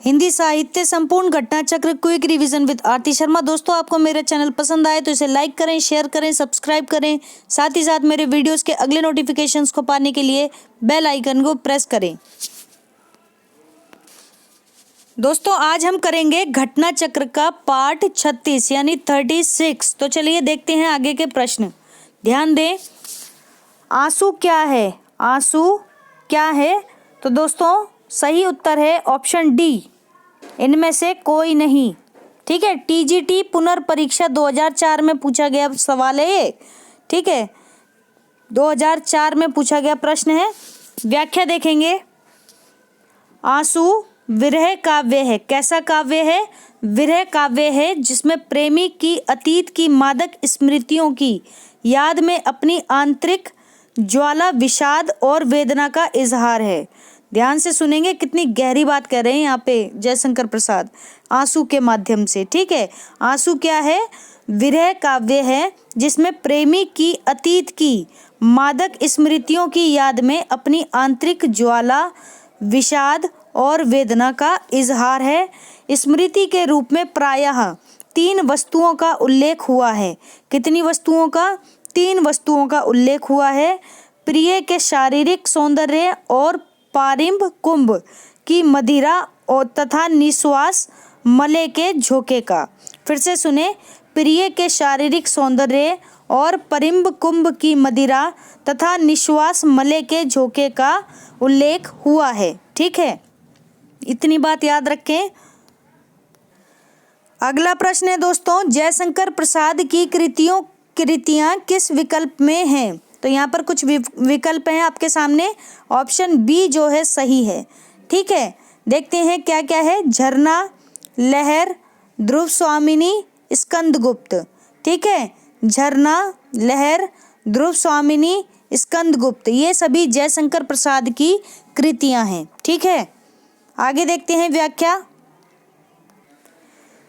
हिंदी साहित्य संपूर्ण घटना चक्र क्विक रिवीजन विद आरती शर्मा। दोस्तों, आपको मेरा चैनल पसंद आए तो इसे लाइक करें, शेयर करें, सब्सक्राइब करें। साथ ही साथ मेरे वीडियोस के अगले नोटिफिकेशंस को पाने के लिए बेल आइकन को प्रेस करें। दोस्तों, आज हम करेंगे घटना चक्र का पार्ट 36 यानी 36। तो चलिए देखते हैं आगे के प्रश्न। ध्यान दें, आंसू क्या है? आंसू क्या है? तो दोस्तों सही उत्तर है ऑप्शन डी, इनमें से कोई नहीं। ठीक है, टीजीटी पुनर्परीक्षा 2004 में पूछा गया सवाल है ये। ठीक है, 2004 में पूछा गया प्रश्न है। व्याख्या देखेंगे। आंसू विरह काव्य है। कैसा काव्य है? विरह काव्य है जिसमें प्रेमी की अतीत की मादक स्मृतियों की याद में अपनी आंतरिक ज्वाला, विषाद और वेदना का इजहार है। ध्यान से सुनेंगे, कितनी गहरी बात कर रहे हैं यहाँ पे जयशंकर प्रसाद आंसू के माध्यम से। ठीक है, आंसू क्या है? विरह काव्य है जिसमें प्रेमी की अतीत की मादक स्मृतियों की याद में अपनी आंतरिक ज्वाला, विषाद और वेदना का इजहार है। स्मृति के रूप में प्रायः 3 वस्तुओं का उल्लेख हुआ है। कितनी वस्तुओं का? 3 वस्तुओं का उल्लेख हुआ है। प्रिय के शारीरिक सौंदर्य और पारिंब कुंभ की मदिरा और तथा निश्वास मले के झोंके का। फिर से सुने, प्रिय के शारीरिक सौंदर्य और परिंब कुंभ की मदिरा तथा निश्वास मले के झोंके का उल्लेख हुआ है। ठीक है, इतनी बात याद रखें। अगला प्रश्न है दोस्तों, जयशंकर प्रसाद की कृतियां किस विकल्प में हैं? तो यहाँ पर कुछ विकल्प हैं आपके सामने। ऑप्शन बी जो है सही है। ठीक है, देखते हैं क्या क्या है। झरना, लहर, ध्रुव स्वामिनी, स्कंदगुप्त। ठीक है, झरना, लहर, ध्रुव स्वामिनी, स्कंदगुप्त, ये सभी जयशंकर प्रसाद की कृतियां हैं। ठीक है, आगे देखते हैं व्याख्या।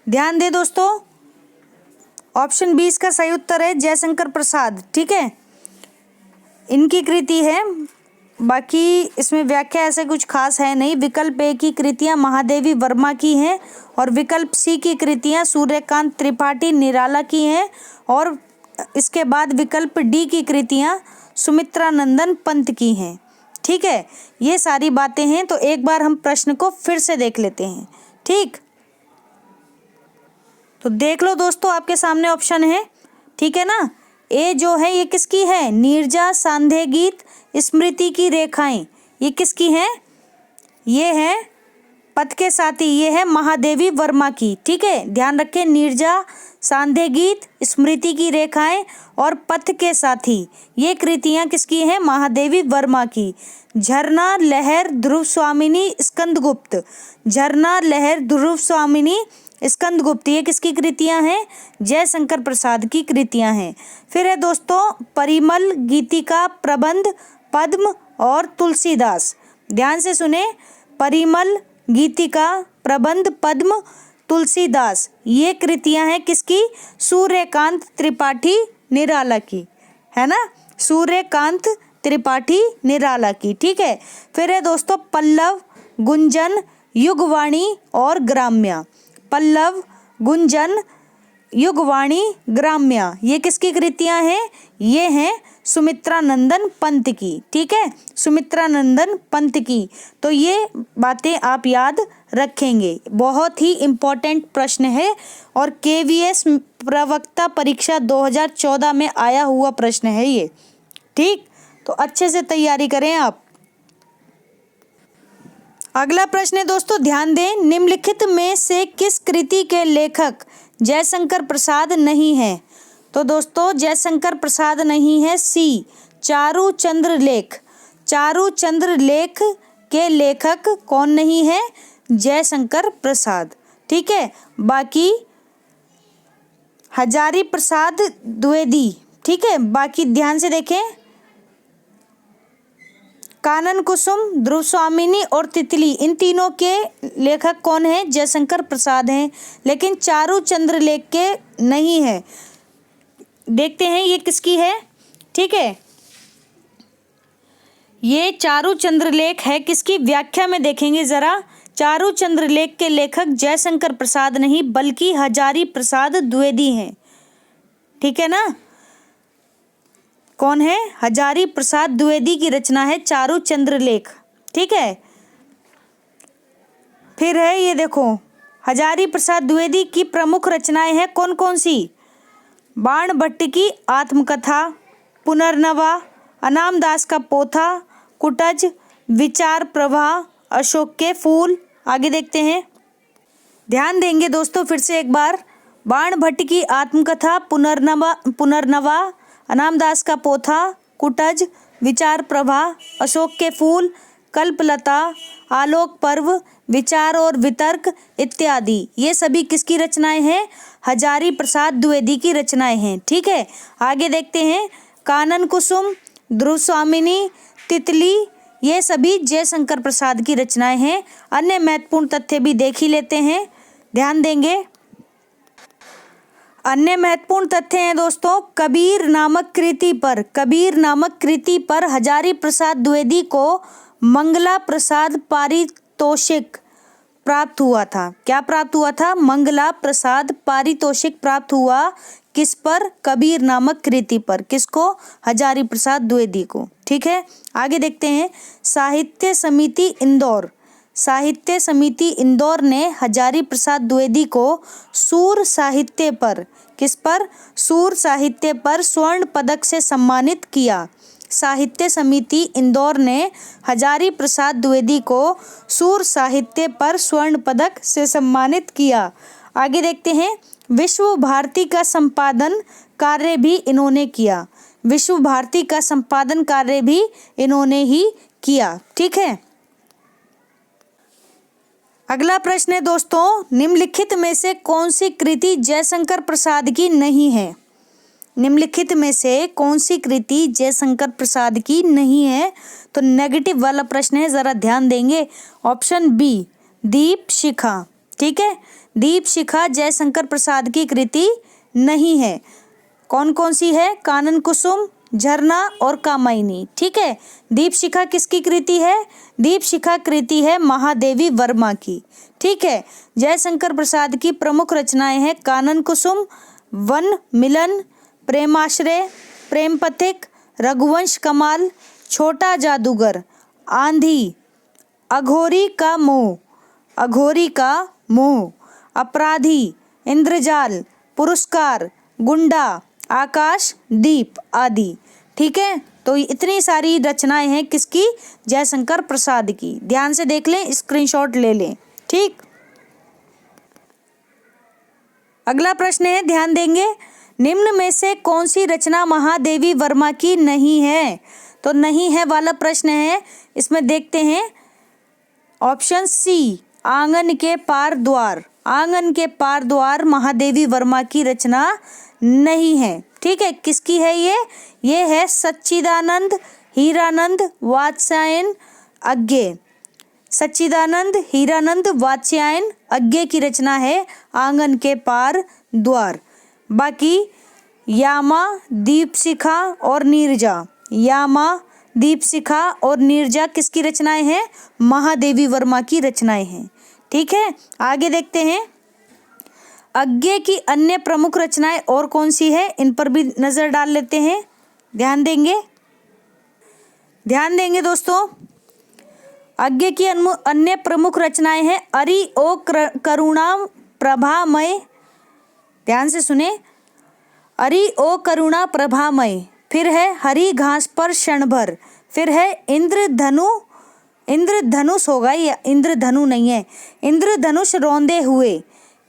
ध्यान दे दोस्तों, ऑप्शन 20 का सही उत्तर है जयशंकर प्रसाद। ठीक है, इनकी कृति है। बाकी इसमें व्याख्या ऐसे कुछ खास है नहीं। विकल्प ए की कृतियां महादेवी वर्मा की हैं और विकल्प सी की कृतियां सूर्यकांत त्रिपाठी निराला की हैं और इसके बाद विकल्प डी की कृतियां सुमित्रा नंदन पंत की हैं। ठीक है, ये सारी बातें हैं। तो एक बार हम प्रश्न को फिर से देख लेते हैं। ठीक, तो देख लो दोस्तों, आपके सामने ऑप्शन है। ठीक है ना, ए जो है ये किसकी है? नीरजा सांध्य गीत स्मृति की रेखाएं, ये किसकी है? ये है पथ के साथी, ये है महादेवी वर्मा की। ठीक है, ध्यान रखें, नीरजा सांध्य गीत स्मृति की रेखाएं और पथ के साथी, ये कृतियां किसकी हैं? महादेवी वर्मा की। झरना, लहर, ध्रुव स्वामिनी, स्कंदगुप्त, झरना, लहर, ध्रुव स्वामिनी, स्कंदगुप्त, ये किसकी कृतियां हैं? जयशंकर प्रसाद की कृतियां हैं। फिर है दोस्तों परिमल, गीतिका, प्रबंध, पद्म और तुलसीदास। ध्यान से सुने, परिमल, गीतिका, प्रबंध, पद्म, तुलसीदास, ये कृतियां हैं किसकी? सूर्यकांत त्रिपाठी निराला की, है ना? सूर्यकांत त्रिपाठी निराला की। ठीक है, फिर है दोस्तों पल्लव, गुंजन, युगवाणी और ग्राम्या। पल्लव, गुंजन, युगवाणी, ग्राम्या, ये किसकी कृतियां हैं? ये हैं सुमित्रा नंदन पंत की। ठीक है, सुमित्रा नंदन पंत की। तो ये बातें आप याद रखेंगे, बहुत ही इम्पोर्टेंट प्रश्न है और केवीएस प्रवक्ता परीक्षा 2014 में आया हुआ प्रश्न है ये। ठीक, तो अच्छे से तैयारी करें आप। अगला प्रश्न है दोस्तों, ध्यान दें, निम्नलिखित में से किस कृति के लेखक जयशंकर प्रसाद नहीं है? तो दोस्तों जयशंकर प्रसाद नहीं है सी, चारुचंद्र लेख। चारुचंद्र लेख के लेखक कौन नहीं है? जयशंकर प्रसाद। ठीक है, बाकी हजारी प्रसाद द्विवेदी। ठीक है, बाकी ध्यान से देखें, कानन कुसुम, ध्रुव स्वामिनी और तितली, इन तीनों के लेखक कौन है? जयशंकर प्रसाद हैं। लेकिन चारुचंद्र लेख के नहीं है। देखते हैं ये किसकी है। ठीक है, ये चारुचंद्र लेख है किसकी? व्याख्या में देखेंगे जरा। चारूचंद्र लेख के लेखक जयशंकर प्रसाद नहीं बल्कि हजारी प्रसाद द्विवेदी हैं। ठीक है ना, कौन है? हजारी प्रसाद द्विवेदी की रचना है चारूचंद्र लेख। ठीक है, फिर है ये देखो, हजारी प्रसाद द्विवेदी की प्रमुख रचनाएं हैं कौन कौन सी? बाणभट्ट की आत्मकथा, पुनर्नवा, अनामदास का पोथा, कुटज, विचार प्रवाह, अशोक के फूल। आगे देखते हैं, ध्यान देंगे दोस्तों फिर से एक बार। बाणभट्ट की आत्मकथा, पुनर्नवा, अनामदास का पोथा, कुटज, विचार प्रवाह, अशोक के फूल, कल्पलता, आलोक पर्व, विचार और वितर्क इत्यादि, ये सभी किसकी रचनाएं हैं? हजारी प्रसाद द्विवेदी की रचनाएं हैं। ठीक है, आगे देखते हैं, कानन कुसुम, ध्रुव स्वामिनी, तितली, ये सभी जयशंकर प्रसाद की रचनाएं हैं। अन्य महत्वपूर्ण तथ्य भी देख ही लेते हैं, ध्यान देंगे। अन्य महत्वपूर्ण तथ्य हैं दोस्तों, कबीर नामक कृति पर हजारी प्रसाद द्विवेदी को मंगला प्रसाद पारितोषिक प्राप्त हुआ था। क्या प्राप्त हुआ था? मंगला प्रसाद पारितोषिक प्राप्त हुआ। किस पर? कबीर नामक कृति पर। किसको? हजारी प्रसाद द्विवेदी को। ठीक है, आगे देखते हैं, साहित्य समिति इंदौर ने हजारी प्रसाद द्विवेदी को सूर साहित्य पर, किस पर? सूर साहित्य पर स्वर्ण पदक से सम्मानित किया। साहित्य समिति इंदौर ने हजारी प्रसाद द्विवेदी को सूर साहित्य पर स्वर्ण पदक से सम्मानित किया। आगे देखते हैं, विश्व भारती का संपादन कार्य भी इन्होंने किया। विश्व भारती का संपादन कार्य भी इन्होंने ही किया। ठीक है, अगला प्रश्न है दोस्तों, निम्नलिखित में से कौन सी कृति जयशंकर प्रसाद की नहीं है? निम्नलिखित में से कौन सी कृति जयशंकर प्रसाद की नहीं है? तो नेगेटिव वाला प्रश्न है, जरा ध्यान देंगे। ऑप्शन बी, दीप शिखा। ठीक है, दीप शिखा जयशंकर प्रसाद की कृति नहीं है। कौन कौन सी है? कानन कुसुम, झरना और कामायनी। ठीक है, दीप शिखा किसकी कृति है? दीप शिखा कृति है महादेवी वर्मा की। ठीक है, जयशंकर प्रसाद की प्रमुख रचनाएं हैं कानन कुसुम, वन मिलन, प्रेमाश्रय, प्रेम पथिक, रघुवंश कमाल, छोटा जादूगर, आंधी, अघोरी का मोह, अपराधी, इंद्रजाल, पुरस्कार, गुंडा, आकाश दीप आदि। ठीक है, तो इतनी सारी रचनाएं हैं किसकी? जयशंकर प्रसाद की। ध्यान से देख लें, स्क्रीनशॉट ले लें। ठीक, अगला प्रश्न है, ध्यान देंगे, निम्न में से कौन सी रचना महादेवी वर्मा की नहीं है? तो नहीं है वाला प्रश्न है, इसमें देखते हैं ऑप्शन सी, आंगन के पार द्वार। आंगन के पार द्वार महादेवी वर्मा की रचना नहीं है। ठीक है, किसकी है ये है सच्चिदानंद हीरानंद वात्स्यायन अज्ञे। सच्चिदानंद हीरानंद वात्स्यायन अज्ञे की रचना है आंगन के पार द्वार। बाकी यामा, दीपशिखा और नीरजा, यामा, दीपशिखा और नीरजा किसकी रचनाएं हैं? महादेवी वर्मा की रचनाएं हैं। ठीक है, आगे देखते हैं, अज्ञे की अन्य प्रमुख रचनाएं और कौन सी है, इन पर भी नजर डाल लेते हैं। ध्यान देंगे दोस्तों, अज्ञे की अन्य प्रमुख रचनाएं हैं अरि ओ करुणा प्रभामय। ध्यान से सुने, अरि ओ करुणा प्रभामय, फिर है हरी घास पर क्षण भर, फिर है इंद्रधनुष होगा, या इंद्रधनु नहीं है, इंद्रधनुष रौंदे हुए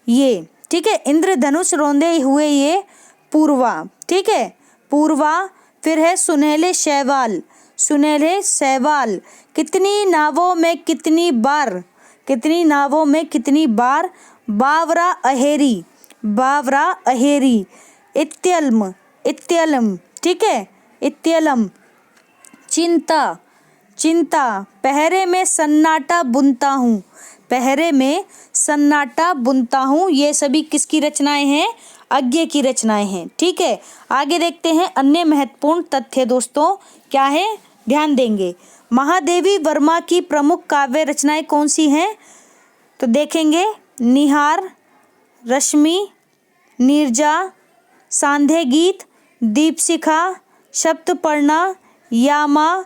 ये। ठीक है, इंद्रधनुष रौंदे हुए ये पूर्वा। ठीक है, पूर्वा, फिर है सुनहले शैवाल, कितनी नावों में कितनी बार, बावरा अहेरी, इत्यलम। ठीक है, इत्यलम, चिंता, पहरे में सन्नाटा बुनता हूँ, ये सभी किसकी रचनाएं हैं? अज्ञे की रचनाएं हैं। ठीक है, आगे देखते हैं अन्य महत्वपूर्ण तथ्य दोस्तों क्या है, ध्यान देंगे। महादेवी वर्मा की प्रमुख काव्य रचनाएं कौन सी हैं? तो देखेंगे निहार, रश्मि, नीरजा, सांध्य गीत, दीपशिखा, सप्तपर्णा, यामा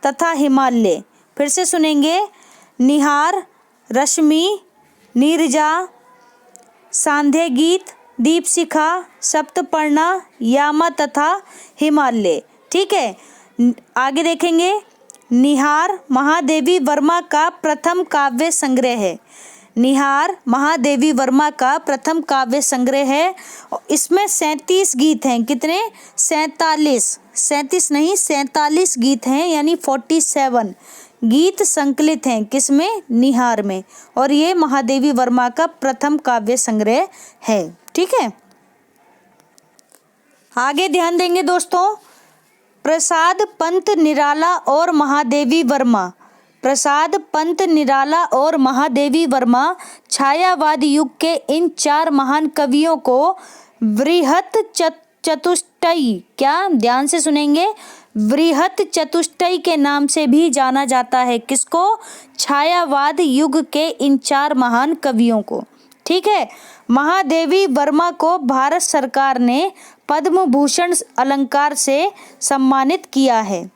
तथा हिमालय। फिर से सुनेंगे निहार, रश्मि, नीरजा, सांध्य गीत, दीपशिखा, सप्तपर्णा, यामा तथा हिमालय। ठीक है, आगे देखेंगे निहार महादेवी वर्मा का प्रथम काव्य संग्रह है। निहार महादेवी वर्मा का प्रथम काव्य संग्रह है। इसमें 37 गीत हैं। कितने? 37 नहीं 47 गीत हैं, यानी 47 गीत संकलित हैं। किसमें? निहार में। और ये महादेवी वर्मा का प्रथम काव्य संग्रह है। ठीक है, आगे ध्यान देंगे दोस्तों, प्रसाद पंत निराला और महादेवी वर्मा। प्रसाद पंत निराला और महादेवी वर्मा छायावाद युग के इन 4 महान कवियों को वृहत चतुष्टयी, क्या? ध्यान से सुनेंगे, वृहत चतुष्टयी के नाम से भी जाना जाता है। किसको? छायावाद युग के इन 4 महान कवियों को। ठीक है, महादेवी वर्मा को भारत सरकार ने पद्म भूषण अलंकार से सम्मानित किया है।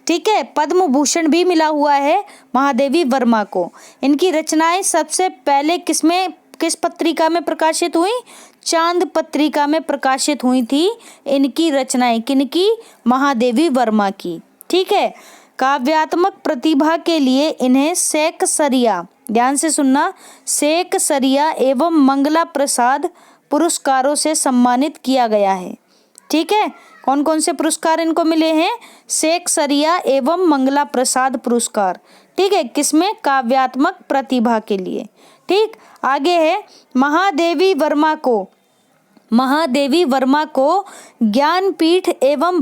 ठीक है, पद्म भूषण भी मिला हुआ है महादेवी वर्मा को। इनकी रचनाएं सबसे पहले किस पत्रिका में प्रकाशित हुई? चांद पत्रिका में प्रकाशित हुई थी इनकी रचनाएं। किनकी? महादेवी वर्मा की। ठीक है, काव्यात्मक प्रतिभा के लिए इन्हें सेकसरिया, ध्यान से सुनना, सेकसरिया एवं मंगला प्रसाद पुरस्कारों से सम्मानित किया गया है। ठीक है, कौन कौन से पुरस्कार इनको मिले हैं? सेकसरिया एवं मंगला प्रसाद पुरस्कार। ठीक है, किसमें? काव्यात्मक प्रतिभा के लिए। ठीक, आगे है महादेवी वर्मा को ज्ञानपीठ एवं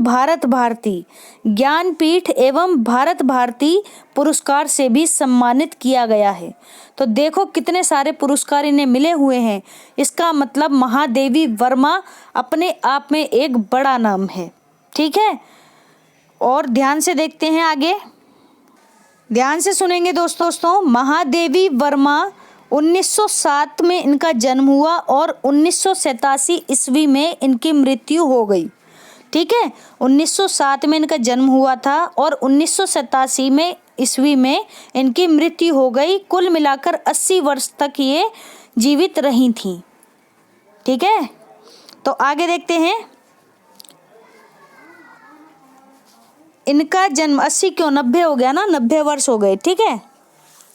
भारत भारती पुरस्कार से भी सम्मानित किया गया है। तो देखो कितने सारे पुरस्कार इन्हें मिले हुए हैं। इसका मतलब महादेवी वर्मा अपने आप में एक बड़ा नाम है। ठीक है, और ध्यान से देखते हैं आगे, ध्यान से सुनेंगे दोस्तों। महादेवी वर्मा 1907 में इनका जन्म हुआ और 1987 ईस्वी में इनकी मृत्यु हो गई। ठीक है, 1907 में इनका जन्म हुआ था और 1987 में ईस्वी में इनकी मृत्यु हो गई। कुल मिलाकर 80 वर्ष तक ये जीवित रही थी। ठीक है, तो आगे देखते हैं, इनका जन्म 80 क्यों, 90 हो गया ना, 90 वर्ष हो गए। ठीक है,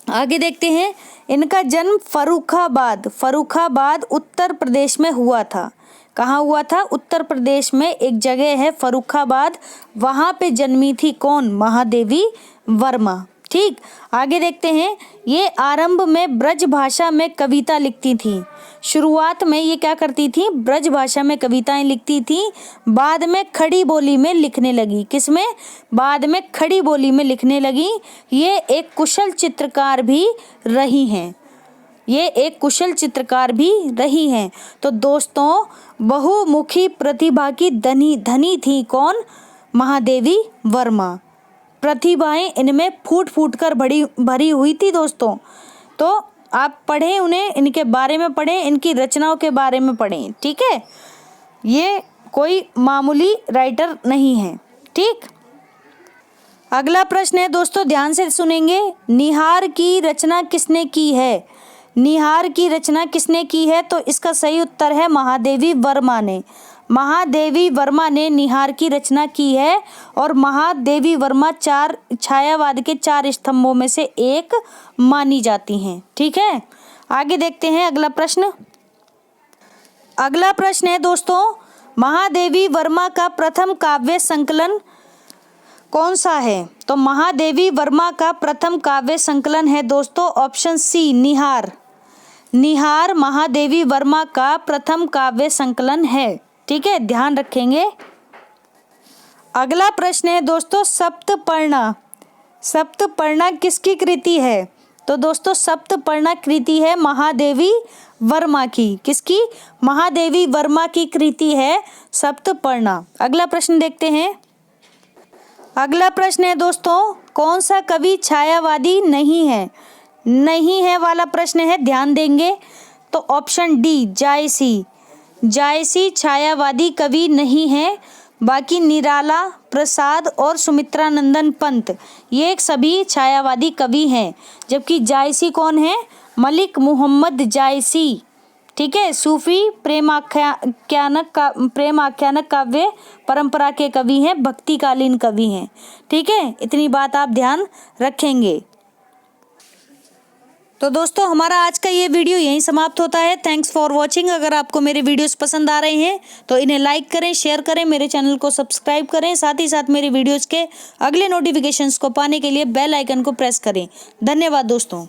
आगे देखते हैं, इनका जन्म फर्रुखाबाद उत्तर प्रदेश में हुआ था। कहाँ हुआ था? उत्तर प्रदेश में एक जगह है फर्रुखाबाद, वहाँ पे जन्मी थी कौन? महादेवी वर्मा। ठीक, आगे देखते हैं, ये आरंभ में ब्रज भाषा में कविता लिखती थी। शुरुआत में ये क्या करती थी? ब्रज भाषा में कविताएं लिखती थी। बाद में खड़ी बोली में लिखने लगी। किसमें? बाद में खड़ी बोली में लिखने लगी। ये एक कुशल चित्रकार भी रही हैं। तो दोस्तों, बहुमुखी प्रतिभा की धनी थी कौन? महादेवी वर्मा। प्रतिभाएं इनमें फूट कर भरी हुई थी दोस्तों। तो आप पढ़ें उन्हें, इनके बारे में पढ़ें, इनकी रचनाओं के बारे में पढ़ें। ठीक है, ये कोई मामूली राइटर नहीं है। ठीक, अगला प्रश्न है दोस्तों, ध्यान से सुनेंगे, निहार की रचना किसने की है? निहार की रचना किसने की है? तो इसका सही उत्तर है महादेवी वर्मा ने। महादेवी वर्मा ने निहार की रचना की है और महादेवी वर्मा छायावाद के 4 स्तंभों में से एक मानी जाती हैं। ठीक है, आगे देखते हैं अगला प्रश्न। अगला प्रश्न है दोस्तों, महादेवी वर्मा का प्रथम काव्य संकलन कौन सा है? तो महादेवी वर्मा का प्रथम काव्य संकलन है दोस्तों ऑप्शन सी, निहार। निहार महादेवी वर्मा का प्रथम काव्य संकलन है। ठीक है, ध्यान रखेंगे। अगला प्रश्न है दोस्तों, सप्तपर्णा किसकी कृति है? तो दोस्तों सप्तपर्णा कृति है महादेवी वर्मा की। किसकी? महादेवी वर्मा की कृति है सप्तपर्णा। अगला प्रश्न देखते हैं। अगला प्रश्न है दोस्तों, कौन सा कवि छायावादी नहीं है? नहीं है वाला प्रश्न है, ध्यान देंगे तो ऑप्शन डी जायसी। जायसी छायावादी कवि नहीं है, बाकी निराला प्रसाद और सुमित्रानंदन पंत ये सभी छायावादी कवि हैं। जबकि जायसी कौन है? मलिक मोहम्मद जायसी, ठीक है, सूफी प्रेम आख्यानक काव्य परंपरा के कवि हैं, भक्तिकालीन कवि हैं। ठीक है, इतनी बात आप ध्यान रखेंगे। तो दोस्तों हमारा आज का ये वीडियो यहीं समाप्त होता है। Thanks for watching. अगर आपको मेरे वीडियोस पसंद आ रहे हैं तो इन्हें लाइक करें, शेयर करें, मेरे चैनल को सब्सक्राइब करें। साथ ही साथ मेरे वीडियोस के अगले नोटिफिकेशंस को पाने के लिए बेल आइकन को प्रेस करें। धन्यवाद दोस्तों।